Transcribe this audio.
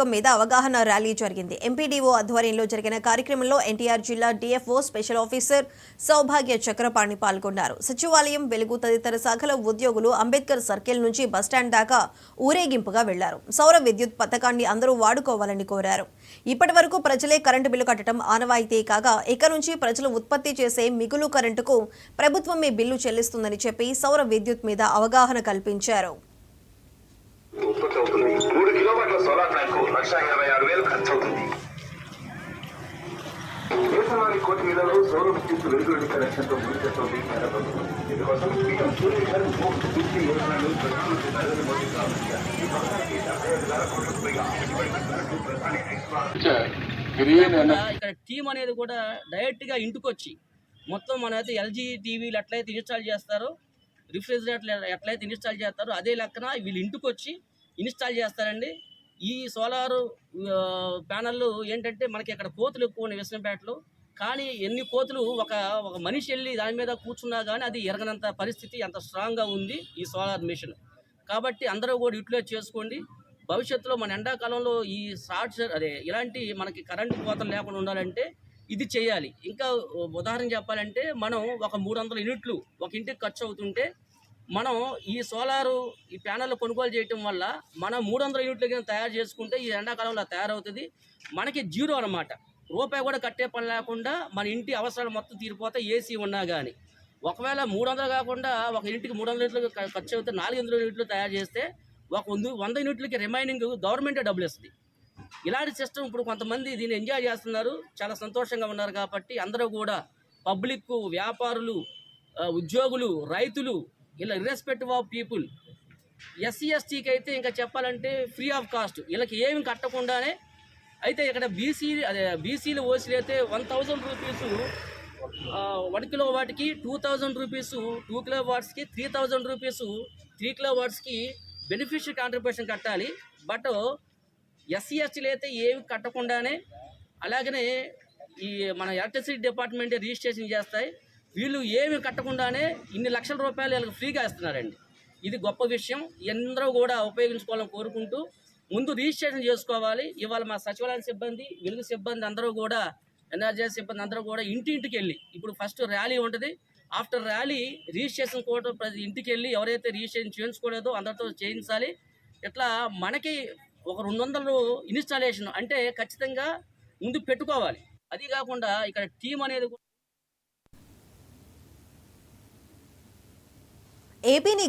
పథకం మీద అవగాహన ర్యాలీ జరిగింది. ఎంపీడీఓ ఆధ్వర్యంలో జరిగిన కార్యక్రమంలో ఎన్టీఆర్ జిల్లా డీఎఫ్ఓ స్పెషల్ ఆఫీసర్ సౌభాగ్య చక్రపాణి పాల్గొన్నారు. సచివాలయం, వెలుగు తదితర శాఖల ఉద్యోగులు అంబేద్కర్ సర్కిల్ నుంచి బస్టాండ్ దాకా ఊరేగింపుగా వెళ్లారు. సౌర విద్యుత్ పథకాన్ని అందరూ వాడుకోవాలని కోరారు. ఇప్పటి వరకు ప్రజలే కరెంటు బిల్లు కట్టడం ఆనవాయితీ కాగా ఇక నుంచి ప్రజలు ఉత్పత్తి చేసే మిగులు కరెంటుకు ప్రభుత్వమే బిల్లు చెల్లిస్తుందని చెప్పి సౌర విద్యుత్ మీద అవగాహన కల్పించారు. 3 కిలోవాట్ల సోలార్ ప్లాంట్ 1,26,000 ఖర్చు అవుతుంది. దేశంలోని కోటి ఇళ్లలో సౌర విద్యుత్ వెలుగుడి కనెక్షన్తో ముందు చేస్తుంది కేంద్ర ప్రభుత్వం. ఇందుకోసం పీఎం సూర్యఘర్ ముఫ్త్ బిజ్లీ యోజనను ప్రధానమంత్రి నరేంద్ర మోదీ ప్రారంభించారు. ఈ పథకానికి 75,000 కోట్లకు పైగా ఇక్కడ టీం అనేది కూడా డైరెక్ట్ గా ఇంటికి వచ్చి మొత్తం మనైతే ఎల్జీ టీవీలు ఎట్లయితే ఇన్స్టాల్ చేస్తారో, రిఫ్రిజిరేటర్లు ఎట్లయితే ఇన్స్టాల్ చేస్తారో అదే లెక్కన వీళ్ళు ఇంటికి వచ్చి ఇన్స్టాల్ చేస్తారండి. ఈ సోలారు ప్యానళ్ళు ఏంటంటే మనకి ఇక్కడ కోతులు ఎక్కువ ఉన్నాయి విసనపేటలో. కానీ ఎన్ని కోతులు ఒక మనిషి వెళ్ళి దాని మీద కూర్చున్నా కానీ అది ఎరగనంత పరిస్థితి, అంత స్ట్రాంగ్గా ఉంది ఈ సోలార్ మిషన్. కాబట్టి అందరూ కూడా యూటిలైజ్ చేసుకోండి. భవిష్యత్తులో మన ఎండాకాలంలో ఈ ఇలాంటి మనకి కరెంటు కోతలు లేకుండా ఉండాలంటే ఇది చేయాలి. ఇంకా ఉదాహరణ చెప్పాలంటే మనం ఒక 300 యూనిట్లు ఒక ఇంటికి ఖర్చు అవుతుంటే మనం ఈ సోలారు ఈ ప్యానెల్ కొనుగోలు చేయటం వల్ల మనం 300 యూనిట్లు కింద తయారు చేసుకుంటే ఈ ఎండాకాలంలో తయారవుతుంది. మనకి జీరో అన్నమాట. రూపాయి కూడా కట్టే పని లేకుండా మన ఇంటి అవసరాలు మొత్తం తీరిపోతాయి ఏసీ ఉన్నా కానీ. ఒకవేళ 300 కాకుండా ఒక ఇంటికి 300 యూనిట్లు ఖర్చు అవుతే 400 యూనిట్లు తయారు చేస్తే ఒక 100 యూనిట్లకి రిమైనింగ్ గవర్నమెంటే డబ్బులు ఇస్తుంది. ఇలాంటి సిస్టమ్ ఇప్పుడు కొంతమంది దీన్ని ఎంజాయ్ చేస్తున్నారు, చాలా సంతోషంగా ఉన్నారు. కాబట్టి అందరూ కూడా పబ్లిక్, వ్యాపారులు, ఉద్యోగులు, రైతులు ఇలా ఇర్రెస్పెక్టివ్ ఆఫ్ పీపుల్, ఎస్సీ ఎస్టీకి అయితే ఇంకా చెప్పాలంటే ఫ్రీ ఆఫ్ కాస్ట్, వీళ్ళకి ఏమి కట్టకుండానే. అయితే ఇక్కడ బీసీలు ఓసీలు అయితే 1,000 రూపీసు 1 కిలో వాట్కి, 2,000 రూపీసు 2 కిలో వాట్స్కి, 3,000 రూపీసు 3 కిలో వాట్స్కి బెనిఫిషియరీ కాంట్రిబ్యూషన్ కట్టాలి. బట్ ఎస్సీ ఎస్టీలు అయితే ఏమి కట్టకుండానే, అలాగనే ఈ మన ఎలక్ట్రిసిటీ డిపార్ట్మెంటే రిజిస్ట్రేషన్ చేస్తాయి. వీళ్ళు ఏమి కట్టకుండానే ఇన్ని లక్షల రూపాయలు వీళ్ళకి ఫ్రీగా ఇస్తున్నారండి. ఇది గొప్ప విషయం. అందరూ కూడా ఉపయోగించుకోవాలని కోరుకుంటూ ముందు రిజిస్ట్రేషన్ చేసుకోవాలి. ఇవాళ మా సచివాలయం సిబ్బంది, వెలుగు సిబ్బంది అందరూ కూడా, ఎన్ఆర్జీ సిబ్బంది అందరూ కూడా ఇంటింటికి వెళ్ళి, ఇప్పుడు ఫస్ట్ ర్యాలీ ఉంటుంది. ఆఫ్టర్ ర్యాలీ రిజిస్ట్రేషన్ కూడా ప్రతి ఇంటికి వెళ్ళి ఎవరైతే రిజిస్ట్రేషన్ చేయించుకోలేదో అందరితో చేయించాలి. ఇట్లా మనకి ఒక 200 ఇన్స్టాలేషన్ అంటే ఖచ్చితంగా ముందు పెట్టుకోవాలి. అది కాకుండా ఇక్కడ టీం అనేది ఏపీని